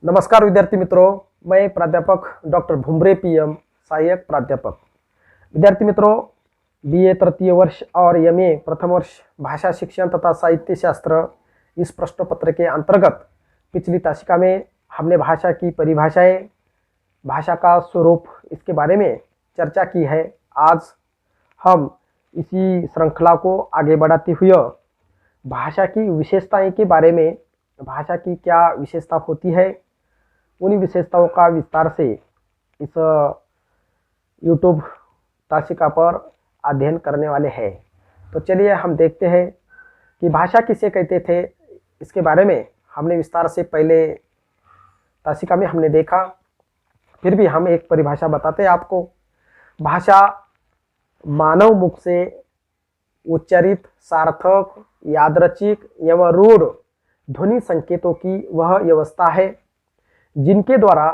नमस्कार विद्यार्थी मित्रों, मैं प्राध्यापक डॉक्टर भुमरे पीएम सहायक प्राध्यापक। विद्यार्थी मित्रों, बीए तृतीय वर्ष और एमए प्रथम वर्ष भाषा शिक्षण तथा साहित्य शास्त्र इस प्रश्न पत्र के अंतर्गत पिछली तासिका में हमने भाषा की परिभाषाएं, भाषा का स्वरूप, इसके बारे में चर्चा की है। आज हम इसी श्रृंखला को आगे बढ़ाते हुए भाषा की विशेषताएं के बारे में, भाषा की क्या विशेषता होती है, उन्हीं विशेषताओं का विस्तार से इस YouTube तासिका पर अध्ययन करने वाले हैं। तो चलिए हम देखते हैं कि भाषा किसे कहते थे। इसके बारे में हमने विस्तार से पहले तासिका में हमने देखा, फिर भी हम एक परिभाषा बताते हैं आपको। भाषा मानव मुख से उच्चारित सार्थक, यादृच्छिक एवं रूढ़ ध्वनि संकेतों की वह व्यवस्था है जिनके द्वारा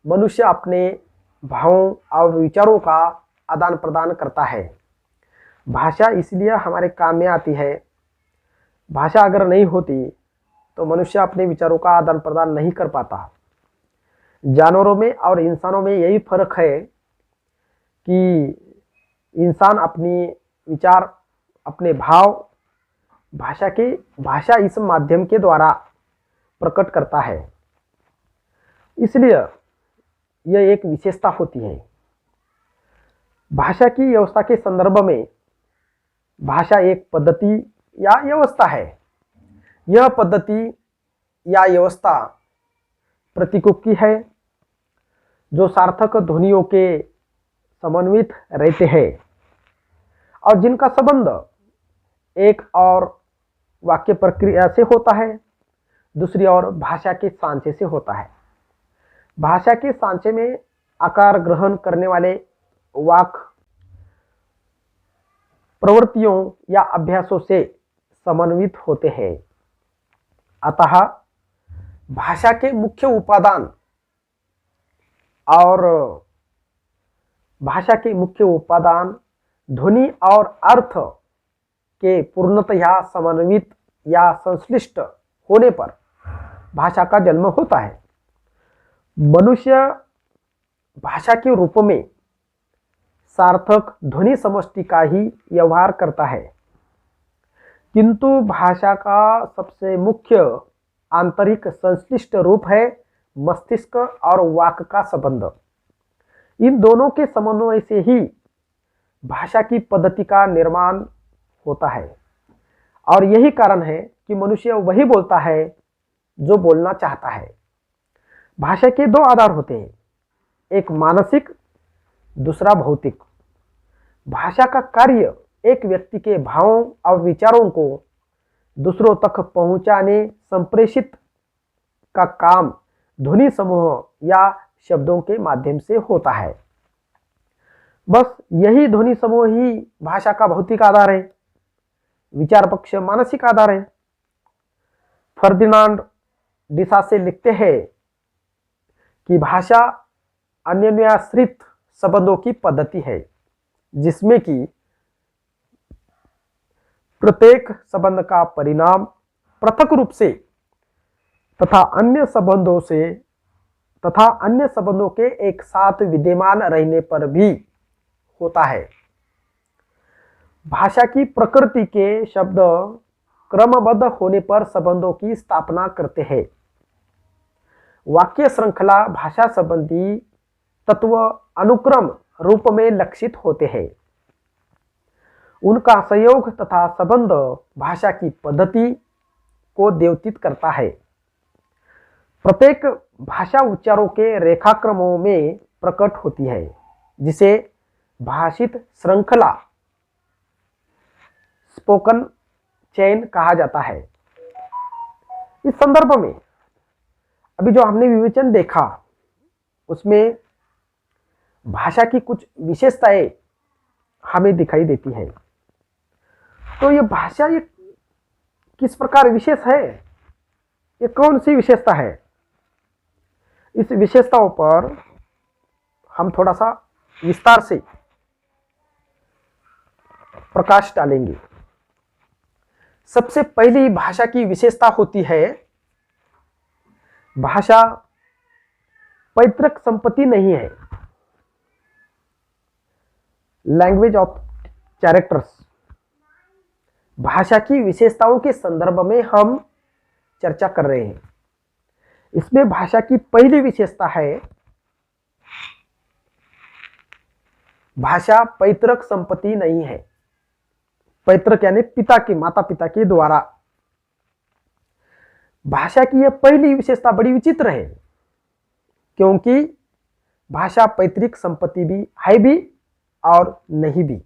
मनुष्य अपने भावों और विचारों का आदान प्रदान करता है। भाषा इसलिए हमारे काम में आती है। भाषा अगर नहीं होती तो मनुष्य अपने विचारों का आदान प्रदान नहीं कर पाता। जानवरों में और इंसानों में यही फर्क है कि इंसान अपनी विचार, अपने भाव भाषा इस माध्यम के द्वारा प्रकट करता है। इसलिए यह एक विशेषता होती है। भाषा की व्यवस्था के संदर्भ में भाषा एक पद्धति या व्यवस्था है। यह पद्धति या व्यवस्था प्रतीकों की है जो सार्थक ध्वनियों के समन्वित रहते हैं और जिनका संबंध एक और वाक्य प्रक्रिया से होता है, दूसरी ओर भाषा के सांचे से होता है। भाषा के सांचे में आकार ग्रहण करने वाले वाक प्रवृत्तियों या अभ्यासों से समन्वित होते हैं। अतः भाषा के मुख्य उपादान ध्वनि और अर्थ के पूर्णतया समन्वित या संश्लिष्ट होने पर भाषा का जन्म होता है। मनुष्य भाषा के रूप में सार्थक ध्वनि समष्टि का ही व्यवहार करता है, किंतु भाषा का सबसे मुख्य आंतरिक संश्लिष्ट रूप है मस्तिष्क और वाक का संबंध। इन दोनों के समन्वय से ही भाषा की पद्धति का निर्माण होता है और यही कारण है कि मनुष्य वही बोलता है जो बोलना चाहता है। भाषा के दो आधार होते हैं, एक मानसिक, दूसरा भौतिक। भाषा का कार्य एक व्यक्ति के भावों और विचारों को दूसरों तक पहुंचाने, संप्रेषित का काम ध्वनि समूह या शब्दों के माध्यम से होता है। बस यही ध्वनि समूह ही भाषा का भौतिक आधार है, विचार पक्ष मानसिक आधार है। फर्दिनांड डिसासे लिखते हैं कि भाषा अन्योन्याश्रित संबंधों की पद्धति है जिसमें कि प्रत्येक संबंध का परिणाम पृथक रूप से तथा अन्य संबंधों के एक साथ विद्यमान रहने पर भी होता है। भाषा की प्रकृति के शब्द क्रमबद्ध होने पर संबंधों की स्थापना करते हैं। वाक्य श्रृंखला भाषा संबंधी तत्व अनुक्रम रूप में लक्षित होते हैं। उनका संयोग तथा संबंध भाषा की पद्धति को द्योतित करता है। प्रत्येक भाषा उच्चारों के रेखाक्रमों में प्रकट होती है जिसे भाषित श्रृंखला, स्पोकन चेन कहा जाता है। इस संदर्भ में अभी जो हमने विवेचन देखा उसमें भाषा की कुछ विशेषताएं हमें दिखाई देती है। तो ये भाषा ये किस प्रकार विशेष है, ये कौन सी विशेषता है, इस विशेषताओं पर हम थोड़ा सा विस्तार से प्रकाश डालेंगे। सबसे पहली भाषा की विशेषता होती है भाषा पैतृक संपत्ति नहीं है। लैंग्वेज ऑफ कैरेक्टर्स, भाषा की विशेषताओं के संदर्भ में हम चर्चा कर रहे हैं। इसमें भाषा की पहली विशेषता है, भाषा पैतृक संपत्ति नहीं है। पैतृक यानी पिता के, माता पिता के द्वारा। भाषा की यह पहली विशेषता बड़ी विचित्र है, क्योंकि भाषा पैतृक संपत्ति भी है भी और नहीं भी।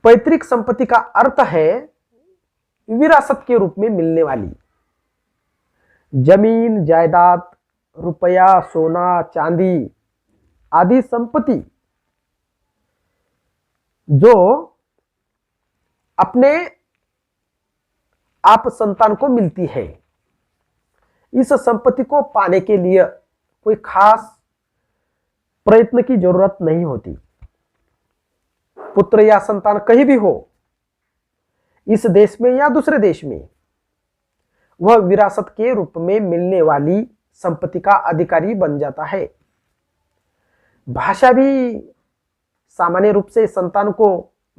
पैतृक संपत्ति का अर्थ है विरासत के रूप में मिलने वाली जमीन, जायदाद, रुपया, सोना, चांदी आदि संपत्ति जो अपने आप संतान को मिलती है। इस संपत्ति को पाने के लिए कोई खास प्रयत्न की जरूरत नहीं होती। पुत्र या संतान कहीं भी हो, इस देश में या दूसरे देश में, वह विरासत के रूप में मिलने वाली संपत्ति का अधिकारी बन जाता है। भाषा भी सामान्य रूप से संतान को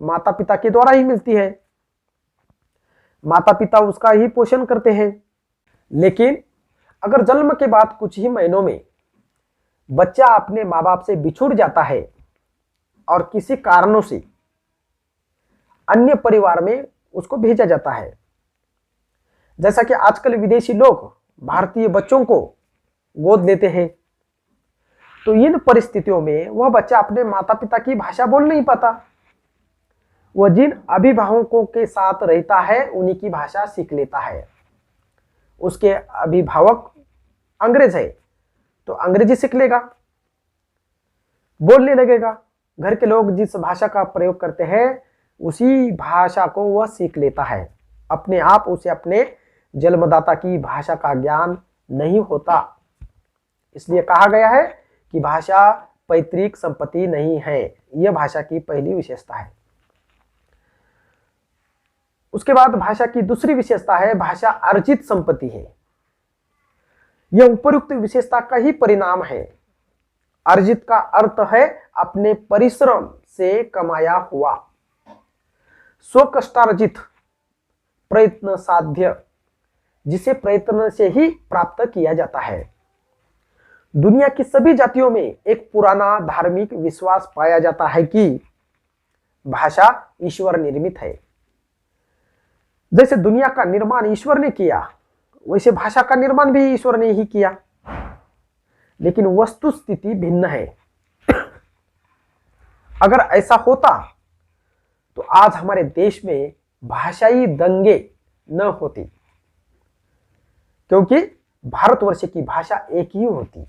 माता पिता के द्वारा ही मिलती है। माता पिता उसका ही पोषण करते हैं। लेकिन अगर जन्म के बाद कुछ ही महीनों में बच्चा अपने माँ बाप से बिछुड़ जाता है और किसी कारणों से अन्य परिवार में उसको भेजा जाता है, जैसा कि आजकल विदेशी लोग भारतीय बच्चों को गोद लेते हैं, तो इन परिस्थितियों में वह बच्चा अपने माता पिता की भाषा बोल नहीं पाता। वह जिन अभिभावकों के साथ रहता है उन्हीं की भाषा सीख लेता है। उसके अभिभावक अंग्रेज है तो अंग्रेजी सीख लेगा, बोलने लगेगा। घर के लोग जिस भाषा का प्रयोग करते हैं उसी भाषा को वह सीख लेता है। अपने आप उसे अपने जन्मदाता की भाषा का ज्ञान नहीं होता। इसलिए कहा गया है कि भाषा पैतृक संपत्ति नहीं है। यह भाषा की पहली विशेषता है। उसके बाद भाषा की दूसरी विशेषता है, भाषा अर्जित संपत्ति है। यह उपयुक्त विशेषता का ही परिणाम है। अर्जित का अर्थ है अपने परिश्रम से कमाया हुआ, स्वकष्टार्जित, प्रयत्न साध्य, जिसे प्रयत्न से ही प्राप्त किया जाता है। दुनिया की सभी जातियों में एक पुराना धार्मिक विश्वास पाया जाता है कि भाषा ईश्वर निर्मित है। जैसे दुनिया का निर्माण ईश्वर ने किया, वैसे भाषा का निर्माण भी ईश्वर ने ही किया। लेकिन वस्तु स्थिति भिन्न है। अगर ऐसा होता तो आज हमारे देश में भाषाई दंगे न होती, क्योंकि भारतवर्ष की भाषा एक ही होती।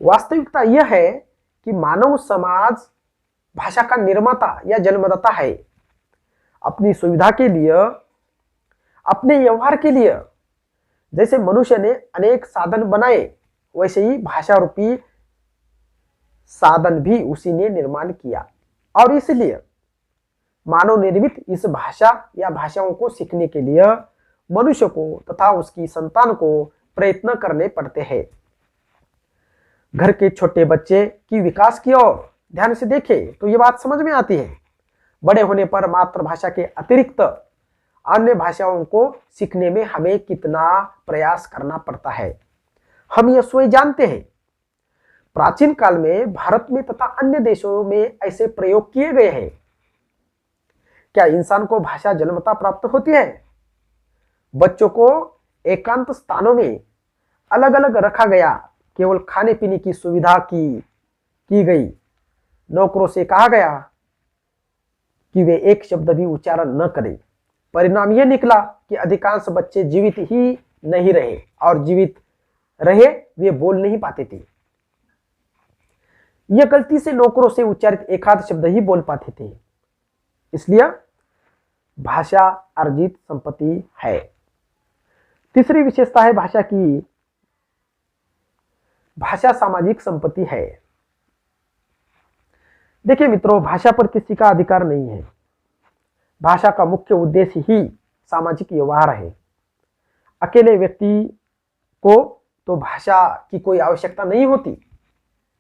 वास्तविकता यह है कि मानव समाज भाषा का निर्माता या जन्मदाता है। अपनी सुविधा के लिए, अपने व्यवहार के लिए जैसे मनुष्य ने अनेक साधन बनाए, वैसे ही भाषा रूपी साधन भी उसी ने निर्माण किया। और इसलिए मानव निर्मित इस भाषा या भाषाओं को सीखने के लिए मनुष्य को तथा उसकी संतान को प्रयत्न करने पड़ते हैं। घर के छोटे बच्चे की विकास की ओर ध्यान से देखें तो ये बात समझ में आती है। बड़े होने पर मातृभाषा के अतिरिक्त अन्य भाषाओं को सीखने में हमें कितना प्रयास करना पड़ता है, हम यह स्वयं जानते हैं। प्राचीन काल में भारत में तथा अन्य देशों में ऐसे प्रयोग किए गए हैं। क्या इंसान को भाषा जन्मतः प्राप्त होती है? बच्चों को एकांत स्थानों में अलग अलग रखा गया, केवल खाने पीने की सुविधा की गई। नौकरों से कहा गया कि वे एक शब्द भी उच्चारण न करें। परिणाम यह निकला कि अधिकांश बच्चे जीवित ही नहीं रहे, और जीवित रहे वे बोल नहीं पाते थे। यह गलती से नौकरों से उच्चारित एक आध शब्द ही बोल पाते थे। इसलिए भाषा अर्जित संपत्ति है। तीसरी विशेषता है भाषा की, भाषा सामाजिक संपत्ति है। देखिए मित्रों, भाषा पर किसी का अधिकार नहीं है। भाषा का मुख्य उद्देश्य ही सामाजिक व्यवहार है। अकेले व्यक्ति को तो भाषा की कोई आवश्यकता नहीं होती।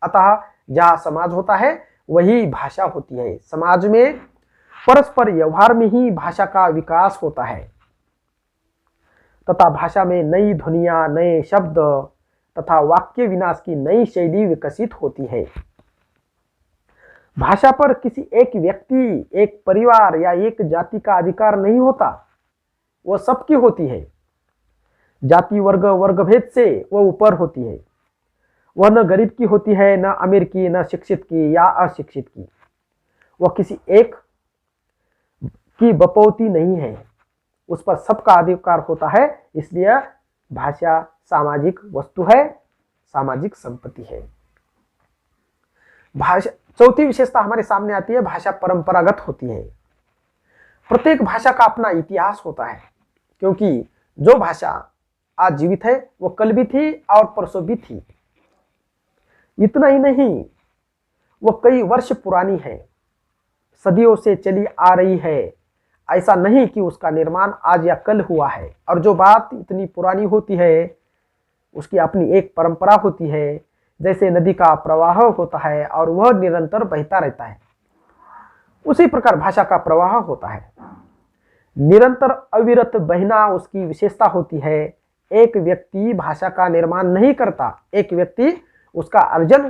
अतः जहाँ समाज होता है वही भाषा होती है। समाज में परस्पर व्यवहार में ही भाषा का विकास होता है तथा भाषा में नई ध्वनियां, नए शब्द तथा वाक्य विन्यास की नई शैली विकसित होती है। भाषा पर किसी एक व्यक्ति, एक परिवार या एक जाति का अधिकार नहीं होता, वह सबकी होती है। जाति वर्ग वर्गभेद से वह ऊपर होती है। वह न गरीब की होती है, न अमीर की, न शिक्षित की या अशिक्षित की। वह किसी एक की बपौती नहीं है, उस पर सबका अधिकार होता है। इसलिए भाषा सामाजिक वस्तु है, सामाजिक संपत्ति है। भाषा चौथी विशेषता हमारे सामने आती है, भाषा परंपरागत होती है। प्रत्येक भाषा का अपना इतिहास होता है, क्योंकि जो भाषा आज जीवित है वो कल भी थी और परसों भी थी। इतना ही नहीं, वो कई वर्ष पुरानी है, सदियों से चली आ रही है। ऐसा नहीं कि उसका निर्माण आज या कल हुआ है। और जो बात इतनी पुरानी होती है उसकी अपनी एक परंपरा होती है। जैसे नदी का प्रवाह होता है और वह निरंतर बहता रहता है, उसी प्रकार भाषा का प्रवाह होता है। निरंतर अविरत बहना उसकी विशेषता होती है। एक व्यक्ति भाषा का निर्माण नहीं करता, एक व्यक्ति उसका अर्जन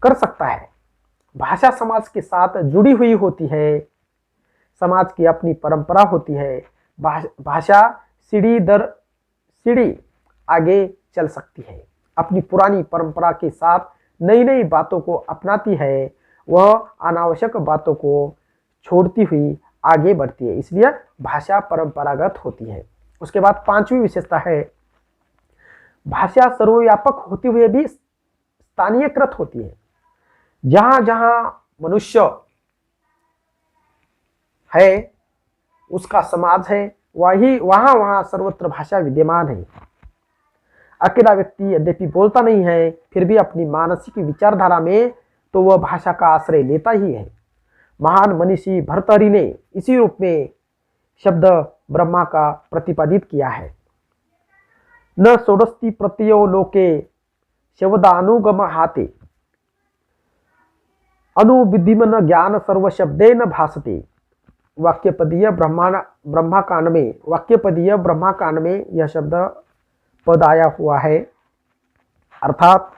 कर सकता है। भाषा समाज के साथ जुड़ी हुई होती है, समाज की अपनी परंपरा होती है। भाषा सीढ़ी दर सीढ़ी आगे चल सकती है, अपनी पुरानी परंपरा के साथ नई नई बातों को अपनाती है, वह अनावश्यक बातों को छोड़ती हुई आगे बढ़ती है। इसलिए भाषा परंपरागत होती है। उसके बाद पांचवी विशेषता है, भाषा सर्वव्यापक होते हुए भी स्थानीयकृत होती है। जहां जहां मनुष्य है, उसका समाज है, वहां वहां सर्वत्र भाषा विद्यमान है। अकेला व्यक्ति यद्यपि बोलता नहीं है, फिर भी अपनी मानसिक विचारधारा में तो वह भाषा का आश्रय लेता ही है। महान मनीषी भर्तृहरि ने इसी रूप में शब्द ब्रह्मा का प्रतिपादित किया है। न षोडस्ति प्रत्ययो लोके शब्दानुगम हाते अनुविधिमन ज्ञान सर्व शब्देन भासते। वाक्यपदीय ब्रह्माकांड में यह शब्द पद आया हुआ है। अर्थात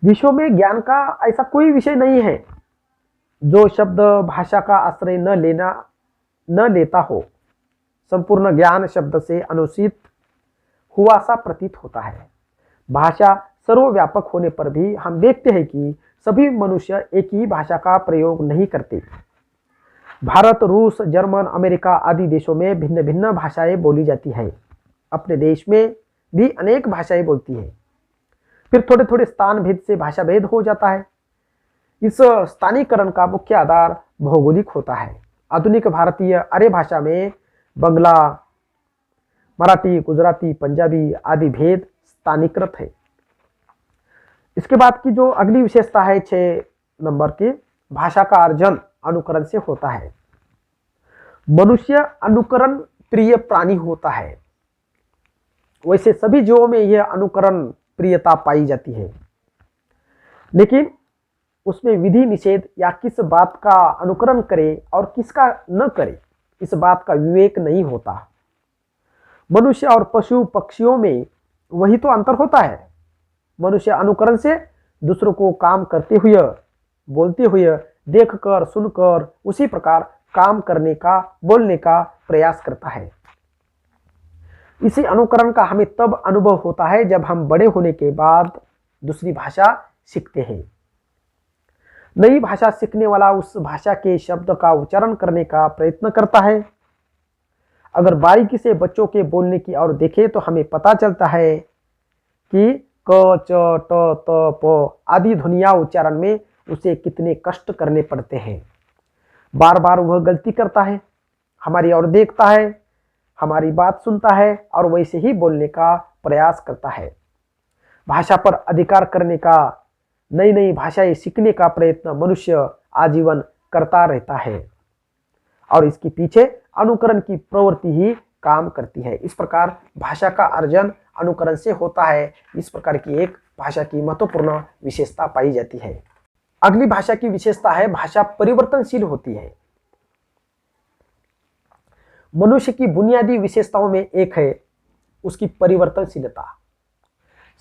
विश्व में ज्ञान का ऐसा कोई विषय नहीं है जो शब्द भाषा का आश्रय न लेता हो। संपूर्ण ज्ञान शब्द से अनुचित हुआ सा प्रतीत होता है। भाषा सर्वव्यापक होने पर भी हम देखते हैं कि सभी मनुष्य एक ही भाषा का प्रयोग नहीं करते। भारत, रूस, जर्मन, अमेरिका आदि देशों में भिन्न भिन्न भाषाएं बोली जाती है। अपने देश में भी अनेक भाषाएं बोलती है। फिर थोड़े थोड़े स्थान भेद से भाषा भेद हो जाता है। इस स्थानीकरण का मुख्य आधार भौगोलिक होता है। आधुनिक भारतीय आर्य भाषा में बंगला, मराठी, गुजराती, पंजाबी आदि भेद स्थानीकृत है। इसके बाद की जो अगली विशेषता है 6 नंबर की, भाषा का अर्जन अनुकरण से होता है। मनुष्य अनुकरण प्रिय प्राणी होता है। वैसे सभी जीवों में यह अनुकरण प्रियता पाई जाती है, लेकिन उसमें विधि निषेध या किस बात का अनुकरण करे और किसका न करे, इस बात का विवेक नहीं होता। मनुष्य और पशु पक्षियों में वही तो अंतर होता है। मनुष्य अनुकरण से दूसरों को काम करते हुए, बोलते हुए, देखकर, सुनकर उसी प्रकार काम करने का, बोलने का प्रयास करता है। इसी अनुकरण का हमें तब अनुभव होता है जब हम बड़े होने के बाद दूसरी भाषा सीखते हैं। नई भाषा सीखने वाला उस भाषा के शब्द का उच्चारण करने का प्रयत्न करता है। अगर बारीकी से बच्चों के बोलने की ओर देखें तो हमें पता चलता है कि क, च, ट, त, प आदि ध्वनियां उच्चारण में उसे कितने कष्ट करने पड़ते हैं। बार बार वह गलती करता है, हमारी ओर देखता है, हमारी बात सुनता है और वैसे ही बोलने का प्रयास करता है। भाषा पर अधिकार करने का, नई नई भाषाएं सीखने का प्रयत्न मनुष्य आजीवन करता रहता है और इसके पीछे अनुकरण की प्रवृत्ति ही काम करती है। इस प्रकार भाषा का अर्जन अनुकरण से होता है। इस प्रकार की एक भाषा की महत्वपूर्ण विशेषता पाई जाती है। अगली भाषा की विशेषता है भाषा परिवर्तनशील होती है। मनुष्य की बुनियादी विशेषताओं में एक है उसकी परिवर्तनशीलता।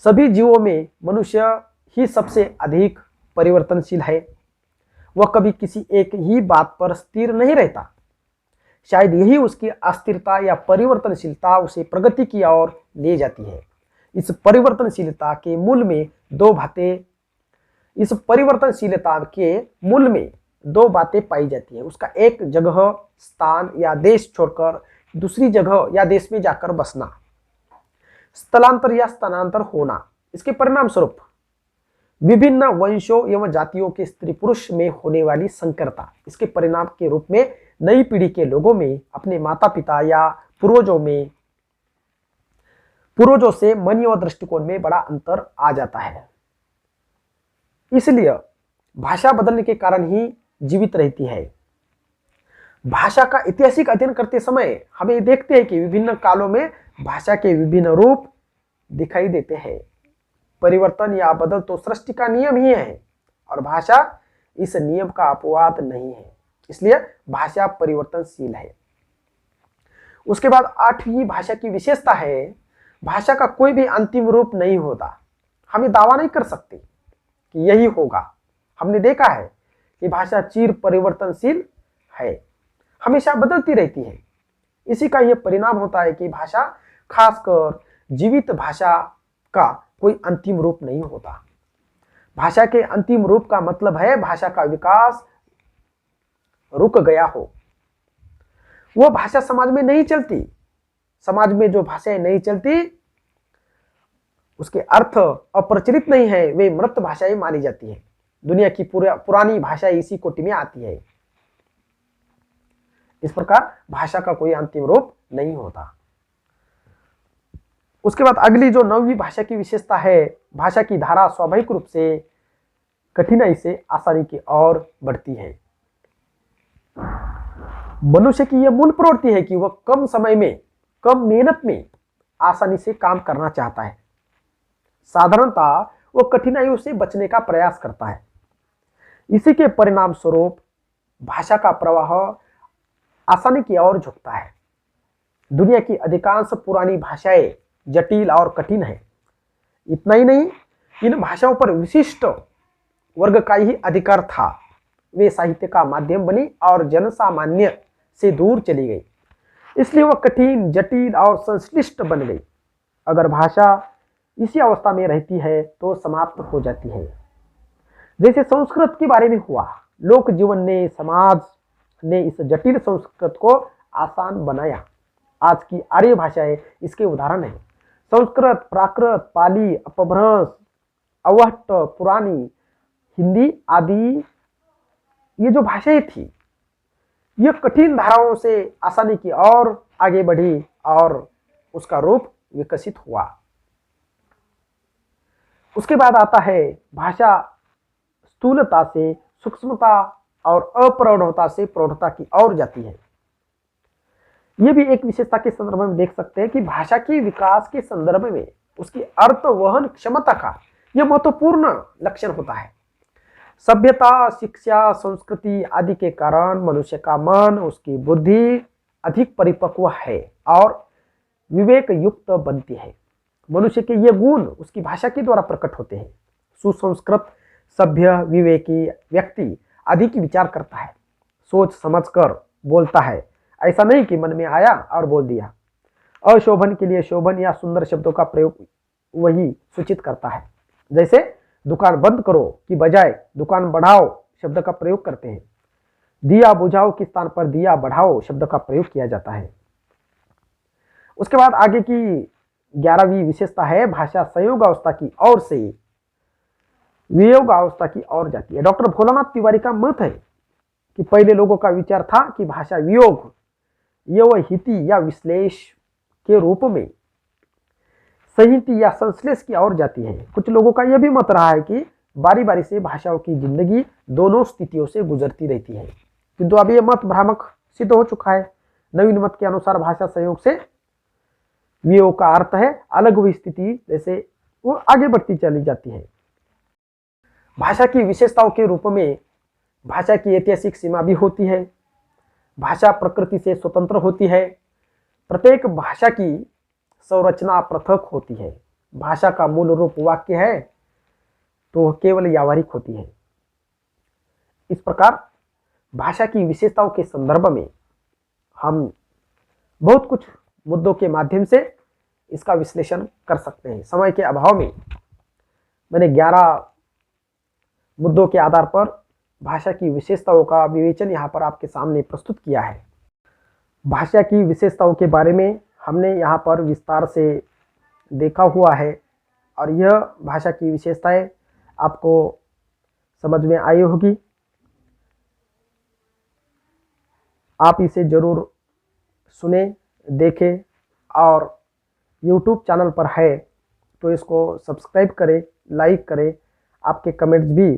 सभी जीवों में मनुष्य ही सबसे अधिक परिवर्तनशील है। वह कभी किसी एक ही बात पर स्थिर नहीं रहता। शायद यही उसकी अस्थिरता या परिवर्तनशीलता उसे प्रगति की ओर ले जाती है। इस परिवर्तनशीलता के मूल में दो बातें पाई जाती है। उसका एक जगह, स्थान या देश छोड़कर दूसरी जगह या देश में जाकर बसना, स्थलांतर या स्थानांतर होना। इसके परिणाम स्वरूप विभिन्न वंशों एवं जातियों के स्त्री पुरुष में होने वाली संकरता। इसके परिणाम के रूप में नई पीढ़ी के लोगों में अपने माता पिता या पूर्वजों से मन और दृष्टिकोण में बड़ा अंतर आ जाता है। इसलिए भाषा बदलने के कारण ही जीवित रहती है। भाषा का ऐतिहासिक अध्ययन करते समय हमें देखते हैं कि विभिन्न कालों में भाषा के विभिन्न रूप दिखाई देते हैं। परिवर्तन या बदल तो सृष्टि का नियम ही है और भाषा इस नियम का अपवाद नहीं है। इसलिए भाषा परिवर्तनशील है। उसके बाद 8वीं भाषा की विशेषता है भाषा का कोई भी अंतिम रूप नहीं होता। हमें दावा नहीं कर सकते कि यही होगा। हमने देखा है कि भाषा चिर परिवर्तनशील है, हमेशा बदलती रहती है। इसी का यह परिणाम होता है कि भाषा, खासकर जीवित भाषा का कोई अंतिम रूप नहीं होता। भाषा के अंतिम रूप का मतलब है भाषा का विकास रुक गया हो। वो भाषा समाज में नहीं चलती। समाज में जो भाषाएं नहीं चलती उसके अर्थ अप्रचलित नहीं है, वे मृत भाषाएं मानी जाती है। दुनिया की पुरानी भाषा इसी कोटि में आती है। इस प्रकार भाषा का कोई अंतिम रूप नहीं होता। उसके बाद अगली जो 9वीं भाषा की विशेषता है, भाषा की धारा स्वाभाविक रूप से कठिनाई से आसानी की ओर बढ़ती है। मनुष्य की यह मूल प्रवृत्ति है कि वह कम समय में, कम मेहनत में आसानी से काम करना चाहता है। साधारणतः वह कठिनाइयों से बचने का प्रयास करता है। इसी के परिणाम स्वरूप भाषा का प्रवाह आसानी की ओर झुकता है। दुनिया की अधिकांश पुरानी भाषाएं जटिल और कठिन है। इतना ही नहीं, इन भाषाओं पर विशिष्ट वर्ग का ही अधिकार था। वे साहित्य का माध्यम बनी और जनसामान्य से दूर चली गई, इसलिए वह कठिन, जटिल और संश्लिष्ट बन गई। अगर भाषा इसी अवस्था में रहती है तो समाप्त हो जाती है। जैसे संस्कृत के बारे में हुआ, लोक जीवन ने, समाज ने इस जटिल संस्कृत को आसान बनाया। आज की आर्य भाषाएं इसके उदाहरण है। संस्कृत, प्राकृत, पाली, अपभ्रंश, अवहट्ट, पुरानी, हिंदी आदि ये जो भाषाएं थी, ये कठिन धाराओं से आसानी की ओर आगे बढ़ी और उसका रूप विकसित हुआ। उसके बाद आता है भाषा स्थूलता से सूक्ष्मता और अप्रौढ़ता से प्रौढ़ता की ओर जाती है। यह भी एक विशेषता के संदर्भ में देख सकते हैं कि भाषा के विकास के संदर्भ में उसकी अर्थ वहन क्षमता का यह महत्वपूर्ण लक्षण होता है। सभ्यता, शिक्षा, संस्कृति आदि के कारण मनुष्य का मन, उसकी बुद्धि अधिक परिपक्व है और विवेक युक्त बनती है। मनुष्य के ये गुण उसकी भाषा के द्वारा प्रकट होते हैं। सुसंस्कृत, सभ्य, विवेकी व्यक्ति अधिक विचार करता है, सोच समझकर बोलता है। ऐसा नहीं कि मन में आया और बोल दिया। अशोभन के लिए शोभन या सुंदर शब्दों का प्रयोग वही सूचित करता है। जैसे दुकान बंद करो की बजाय दुकान बढ़ाओ शब्द का प्रयोग करते हैं। दिया बुझाओ के स्थान पर दिया बढ़ाओ शब्द का प्रयोग किया जाता है। उसके बाद आगे की 11वीं विशेषता है भाषा संयोग अवस्था की ओर से वियोग अवस्था की ओर जाती है। डॉक्टर भोलानाथ तिवारी का मत है कि पहले लोगों का विचार था कि भाषा वियोग हिति या विश्लेष के रूप में संहिति या संश्लेष की ओर जाती है। कुछ लोगों का यह भी मत रहा है कि बारी बारी से भाषाओं की जिंदगी दोनों स्थितियों से गुजरती रहती है, किंतु अब यह मत भ्रामक सिद्ध हो चुका है। नवीन मत के अनुसार भाषा संयोग से वियोग का अर्थ है अलग हुई स्थिति, जैसे वो आगे बढ़ती चली जाती है। भाषा की विशेषताओं के रूप में भाषा की ऐतिहासिक सीमा भी होती है। भाषा प्रकृति से स्वतंत्र होती है। प्रत्येक भाषा की संरचना पृथक होती है। भाषा का मूल रूप वाक्य है तो वह केवल व्यावहारिक होती है। इस प्रकार भाषा की विशेषताओं के संदर्भ में हम बहुत कुछ मुद्दों के माध्यम से इसका विश्लेषण कर सकते हैं। समय के अभाव में मैंने 11 मुद्दों के आधार पर भाषा की विशेषताओं का विवेचन यहाँ पर आपके सामने प्रस्तुत किया है। भाषा की विशेषताओं के बारे में हमने यहाँ पर विस्तार से देखा हुआ है और यह भाषा की विशेषताएं आपको समझ में आई होगी। आप इसे जरूर सुने, देखें और YouTube चैनल पर है तो इसको सब्सक्राइब करें, लाइक करें, आपके कमेंट्स भी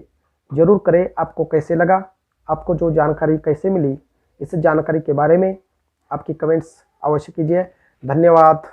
जरूर करें। आपको कैसे लगा, आपको जो जानकारी कैसे मिली, इस जानकारी के बारे में आपकी कमेंट्स अवश्य कीजिए। धन्यवाद।